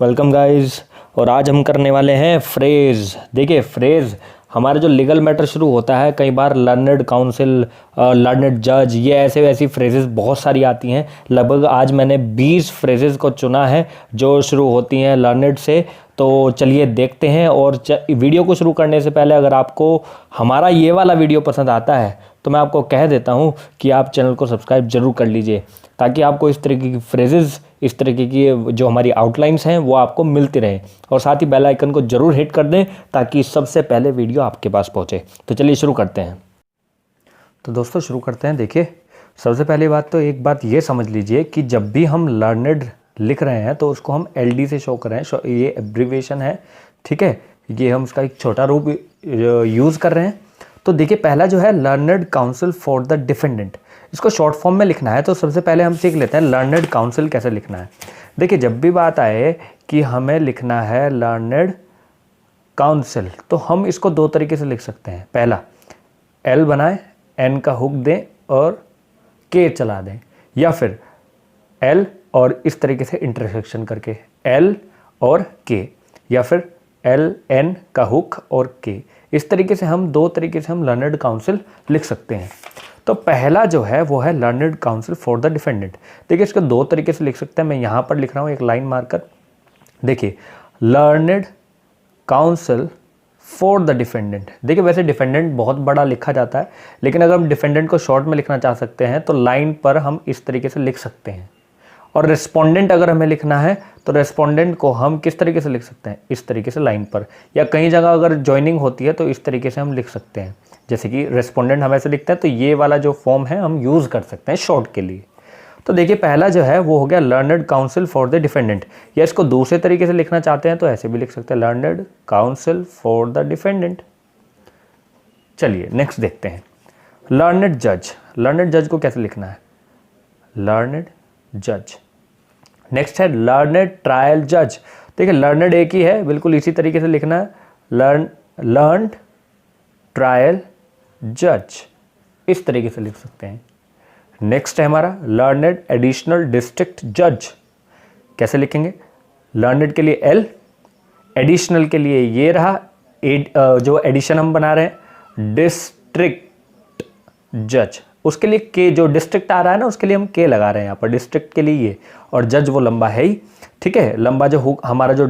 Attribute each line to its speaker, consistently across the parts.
Speaker 1: Welcome guys. और आज हम करने वाले हैं फ्रेज। देखिए फ्रेज हमारा जो लीगल मैटर शुरू होता है, कई बार लर्नड काउंसिल, लर्नड जज, ये ऐसे वैसी फ्रेजेस बहुत सारी आती हैं। लगभग आज मैंने 20 फ्रेजेस को चुना है जो शुरू होती हैं लर्नड से। तो चलिए देखते हैं। और वीडियो को शुरू करने से पहले अगर आपको हमारा ये वाला वीडियो पसंद आता है तो मैं आपको कह देता हूँ कि आप चैनल को सब्सक्राइब जरूर कर लीजिए, ताकि आपको इस तरीके की फ्रेजेस, इस तरीके की जो हमारी आउटलाइंस हैं वो आपको मिलती रहें। और साथ ही बेल आइकन को जरूर हिट कर दें ताकि सबसे पहले वीडियो आपके पास पहुंचे। तो चलिए शुरू करते हैं। तो दोस्तों शुरू करते हैं। देखिए सबसे पहली बात तो एक बात ये समझ लीजिए कि जब भी हम लर्नड लिख रहे हैं तो उसको हम LD से शो कर रहे हैं। ये एब्रीविएशन है, ठीक है। ये हम इसका एक छोटा रूप यूज़ कर रहे हैं। तो देखिए पहला जो है learned counsel for the defendant, इसको शॉर्ट फॉर्म में लिखना है। तो सबसे पहले हम सीख लेते हैं लर्नड काउंसिल कैसे लिखना है। देखिए जब भी बात आए कि हमें लिखना है लर्नड काउंसिल, तो हम इसको दो तरीके से लिख सकते हैं। पहला L बनाएं, N का हुक दें और K चला दें, या फिर L और इस तरीके से इंटरसेक्शन करके L और K, या फिर L N का हुक और K। इस तरीके से हम दो तरीके से हम लर्नड काउंसिल लिख सकते हैं। तो पहला जो है वो है learned counsel for the defendant. देखिए इसको दो तरीके से लिख सकते हैं। मैं यहाँ पर लिख रहा हूँ एक लाइन मार्कर। देखिए learned counsel for the defendant. देखिए वैसे डिफेंडेंट बहुत बड़ा लिखा जाता है, लेकिन अगर हम डिफेंडेंट को शॉर्ट में लिखना चाह सकते हैं तो लाइन पर हम इस तरीके से लिख सकते हैं। और रेस्पोंडेंट अगर हमें लिखना है तो रेस्पोंडेंट को हम किस तरीके से लिख सकते हैं, इस तरीके से लाइन पर, या कई जगह अगर ज्वाइनिंग होती है तो इस तरीके से हम लिख सकते हैं। जैसे कि रेस्पोंडेंट हम ऐसे लिखते हैं तो ये वाला जो फॉर्म है हम यूज़ कर सकते हैं शॉर्ट के लिए। तो देखिए पहला जो है वो हो गया learned counsel for the defendant, या इसको दूसरे तरीके से लिखना चाहते हैं तो ऐसे भी लिख सकते हैं learned counsel for the defendant. चलिए नेक्स्ट देखते हैं लर्नड जज। लर्नड जज को कैसे लिखना है, लर्नड जज। नेक्स्ट है लर्नड ट्रायल जज। देखिए लर्नड एक ही है, बिल्कुल इसी तरीके से लिखना है, लर्नड ट्रायल जज, इस तरीके से लिख सकते हैं। नेक्स्ट है हमारा लर्नड एडिशनल डिस्ट्रिक्ट जज। कैसे लिखेंगे, लर्नड के लिए L, एडिशनल के लिए ये रहा जो एडिशन हम बना रहे हैं डिस्ट्रिक्ट जज, उसके लिए K, जो डिस्ट्रिक्ट आ रहा है ना उसके लिए हम K लगा रहे हैं यहाँ पर, डिस्ट्रिक्ट के लिए ये, और जज वो लंबा है ही, ठीक है। लंबा जो हुक हमारा जो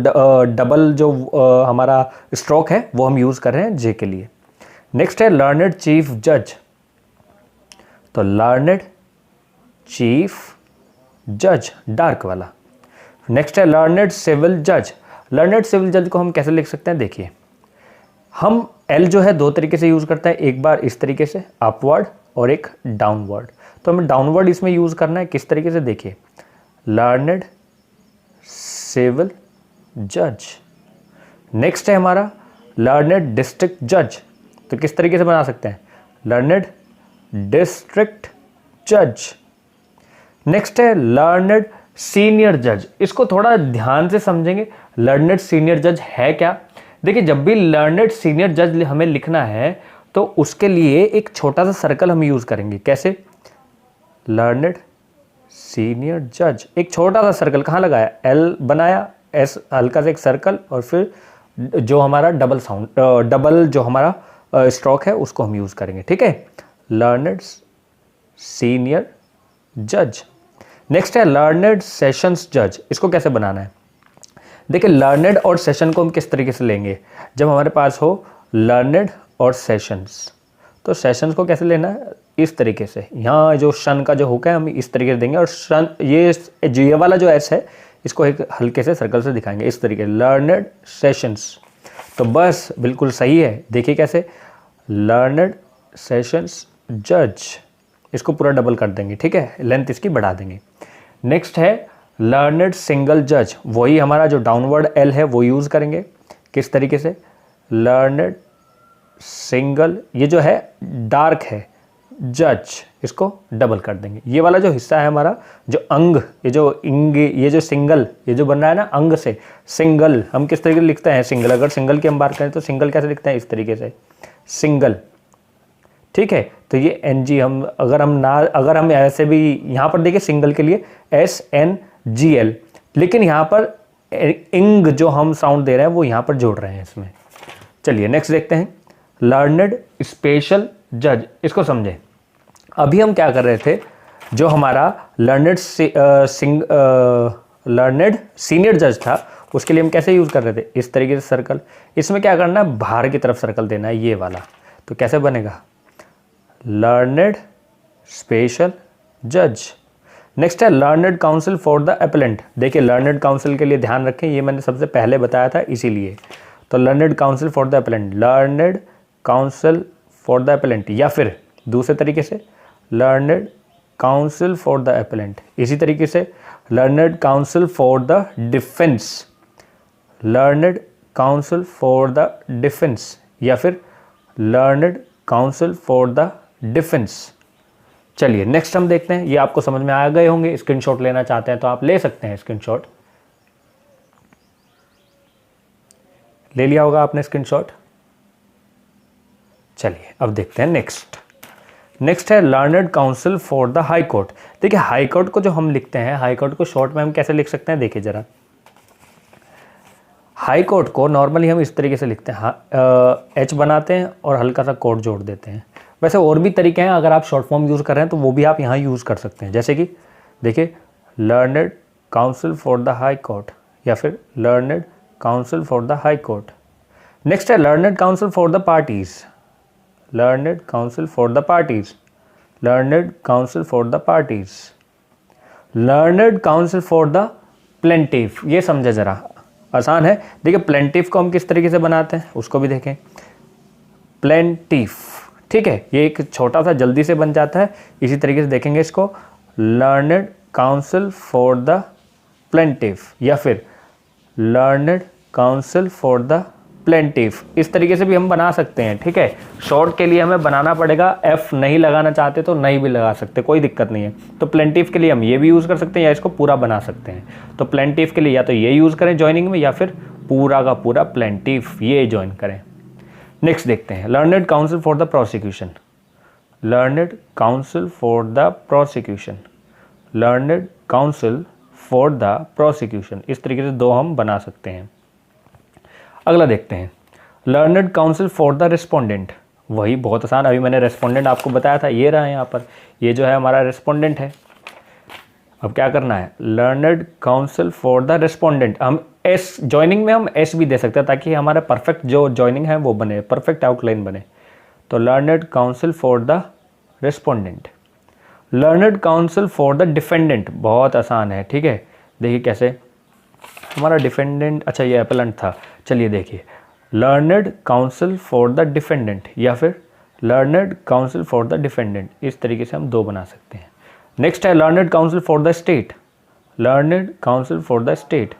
Speaker 1: डबल जो हमारा स्ट्रोक है वो हम यूज़ कर रहे हैं J के लिए। नेक्स्ट है लर्नड चीफ जज। तो लर्नड चीफ जज डार्क वाला। नेक्स्ट है लर्नड सिविल जज। लर्नड सिविल जज को हम कैसे लिख सकते हैं, देखिए हम L जो है दो तरीके से यूज़ करते हैं, एक बार इस तरीके से अपवर्ड और एक डाउनवर्ड। तो हमें डाउनवर्ड इसमें यूज़ करना है, किस तरीके से, देखिए लर्नड सिविल जज। नेक्स्ट है हमारा लर्नड डिस्ट्रिक्ट जज। तो किस तरीके से बना सकते हैं, लर्नड डिस्ट्रिक्ट जज। नेक्स्ट है लर्नड सीनियर जज। इसको थोड़ा ध्यान से समझेंगे, लर्नड सीनियर जज है क्या। देखिए जब भी लर्नड सीनियर जज हमें लिखना है तो उसके लिए एक छोटा सा सर्कल हम यूज़ करेंगे। कैसे, लर्नड सीनियर जज, एक छोटा सा सर्कल कहाँ लगाया, L बनाया, S हल्का सा एक सर्कल, और फिर जो हमारा डबल जो हमारा स्ट्रोक है उसको हम यूज़ करेंगे, ठीक है, लर्नड सीनियर जज। नेक्स्ट है लर्नड सेशंस जज। इसको कैसे बनाना है, देखिए लर्नड और सेशन को हम किस तरीके से लेंगे, जब हमारे पास हो लर्नड और सेशंस, तो सेशंस को कैसे लेना है, इस तरीके से। यहाँ जो शन का जो हुक है हम इस तरीके से देंगे, और शन ये वाला जो S है इसको एक हल्के से सर्कल से दिखाएंगे, इस तरीके लर्नड सेशंस। तो बस बिल्कुल सही है। देखिए कैसे, लर्नड सेशंस जज, इसको पूरा डबल कर देंगे, ठीक है, लेंथ इसकी बढ़ा देंगे। नेक्स्ट है लर्नड सिंगल जज। वही हमारा जो डाउनवर्ड L है वो यूज़ करेंगे, किस तरीके से, लर्नड सिंगल, ये जो है डार्क है जज, इसको डबल कर देंगे। ये वाला जो हिस्सा है हमारा जो अंग, ये जो सिंगल, ये जो बन रहा है ना अंग से, सिंगल हम किस तरीके से लिखते हैं, सिंगल। अगर सिंगल की हम बात करें तो सिंगल कैसे लिखते हैं, इस तरीके से सिंगल, ठीक है। तो ये NG हम अगर हम ऐसे भी यहाँ पर देखिए सिंगल के लिए SNGL, लेकिन यहाँ पर इंग जो हम साउंड दे रहे हैं वो यहाँ पर जोड़ रहे हैं इसमें। चलिए नेक्स्ट देखते हैं, लर्नड स्पेशल जज, इसको समझें। अभी हम क्या कर रहे थे, जो हमारा लर्नड सीनियर जज था उसके लिए हम कैसे यूज़ कर रहे थे, इस तरीके से सर्कल। इसमें क्या करना है, बाहर की तरफ सर्कल देना है ये वाला। तो कैसे बनेगा, लर्नड स्पेशल जज। नेक्स्ट है learned counsel for the appellant. देखिए लर्नड काउंसिल के लिए ध्यान रखें, ये मैंने सबसे पहले बताया था इसीलिए। तो learned counsel for the appellant, learned counsel for the appellant, या फिर दूसरे तरीके से learned counsel for the appellant. इसी तरीके से learned counsel for the defence, learned counsel for the defence, या फिर learned counsel for the defence. चलिए नेक्स्ट हम देखते हैं, ये आपको समझ में आ गए होंगे। स्क्रीनशॉट लेना चाहते हैं तो आप ले सकते हैं, स्क्रीनशॉट ले लिया होगा आपने स्क्रीनशॉट। चलिए अब देखते हैं नेक्स्ट है learned counsel for the high court. देखिए हाई कोर्ट को जो हम लिखते हैं, हाई कोर्ट को शॉर्ट में हम कैसे लिख सकते हैं, देखिए जरा। हाई कोर्ट को नॉर्मली हम इस तरीके से लिखते हैं, एच बनाते हैं और हल्का सा कोर्ट जोड़ देते हैं। वैसे और भी तरीके हैं, अगर आप शॉर्ट फॉर्म यूज़ कर रहे हैं तो वो भी आप यहाँ यूज़ कर सकते हैं। जैसे कि देखिए learned counsel for the high court, या फिर learned counsel for the high court. Next है learned counsel for the parties, learned counsel for the parties, learned counsel for the parties, learned counsel for the plaintiff. ये समझे जरा, आसान है। देखिए plaintiff को हम किस तरीके से बनाते हैं उसको भी देखें, प्लेंटिफ, ठीक है, ये एक छोटा सा जल्दी से बन जाता है। इसी तरीके से देखेंगे इसको, learned counsel for the plaintiff, या फिर learned counsel for the plaintiff. इस तरीके से भी हम बना सकते हैं, ठीक है। शॉर्ट के लिए हमें बनाना पड़ेगा, एफ नहीं लगाना चाहते तो नहीं भी लगा सकते, कोई दिक्कत नहीं है। तो प्लेंटिफ के लिए हम ये भी यूज़ कर सकते हैं या इसको पूरा बना सकते हैं। तो प्लेंटिफ के लिए या तो ये यूज़ करें जॉइनिंग में, या फिर पूरा का पूरा प्लेंटिफ ये ज्वाइन करें। नेक्स्ट देखते हैं learned counsel for the prosecution, learned counsel for the prosecution, learned counsel for the prosecution. इस तरीके से दो हम बना सकते हैं। अगला देखते हैं learned counsel for the respondent. वही बहुत आसान, अभी मैंने रिस्पोंडेंट आपको बताया था, ये रहा है यहाँ पर, ये जो है हमारा रिस्पोंडेंट है। अब क्या करना है, learned counsel for the respondent. हम एस जॉइनिंग में हम एस भी दे सकते हैं ताकि हमारा परफेक्ट जो जॉइनिंग है वो बने, परफेक्ट आउटलाइन बने। तो learned counsel for the respondent, learned counsel for the defendant. बहुत आसान है, ठीक है। देखिए कैसे, हमारा डिफेंडेंट, अच्छा ये एपेलेंट था। चलिए देखिए, learned counsel for the defendant, या फिर learned counsel for the defendant. इस तरीके से हम दो बना सकते हैं। नेक्स्ट है learned counsel for the state, learned counsel for the state,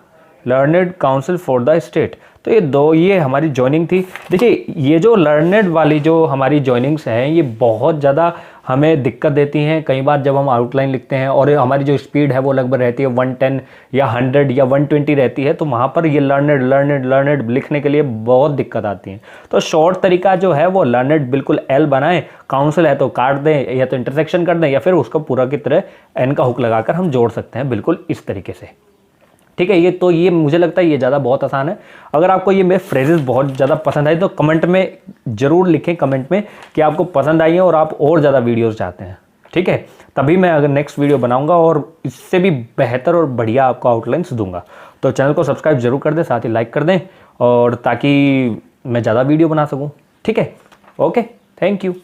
Speaker 1: learned counsel for the state. तो ये दो, ये हमारी जॉइनिंग थी। देखिए ये जो लर्नड वाली जो हमारी जॉइनिंग्स हैं ये बहुत ज़्यादा हमें दिक्कत देती हैं कई बार जब हम आउटलाइन लिखते हैं, और हमारी जो स्पीड है वो लगभग रहती है 110 या 100 या 120 रहती है। तो वहाँ पर ये लर्नड लर्नड लर्नड लिखने के लिए बहुत दिक्कत आती है। तो शॉर्ट तरीका जो है वो लर्नड बिल्कुल एल बनाएं, काउंसिल है तो काट दें या तो इंटरसेक्शन कर दें, या फिर उसको पूरा की तरह एन का हुक लगाकर हम जोड़ सकते हैं, बिल्कुल इस तरीके से, ठीक है। ये मुझे लगता है ये ज़्यादा बहुत आसान है। अगर आपको ये मेरे फ्रेजेस बहुत ज़्यादा पसंद आई तो कमेंट में ज़रूर लिखें, कमेंट में कि आपको पसंद आई है और आप और ज़्यादा वीडियोस चाहते हैं, ठीक है। तभी मैं अगर नेक्स्ट वीडियो बनाऊंगा और इससे भी बेहतर और बढ़िया आपको आउटलाइंस दूंगा। तो चैनल को सब्सक्राइब जरूर कर दें, साथ ही लाइक कर दें, और ताकि मैं ज़्यादा वीडियो बना सकूँ, ठीक है। Okay, thank you.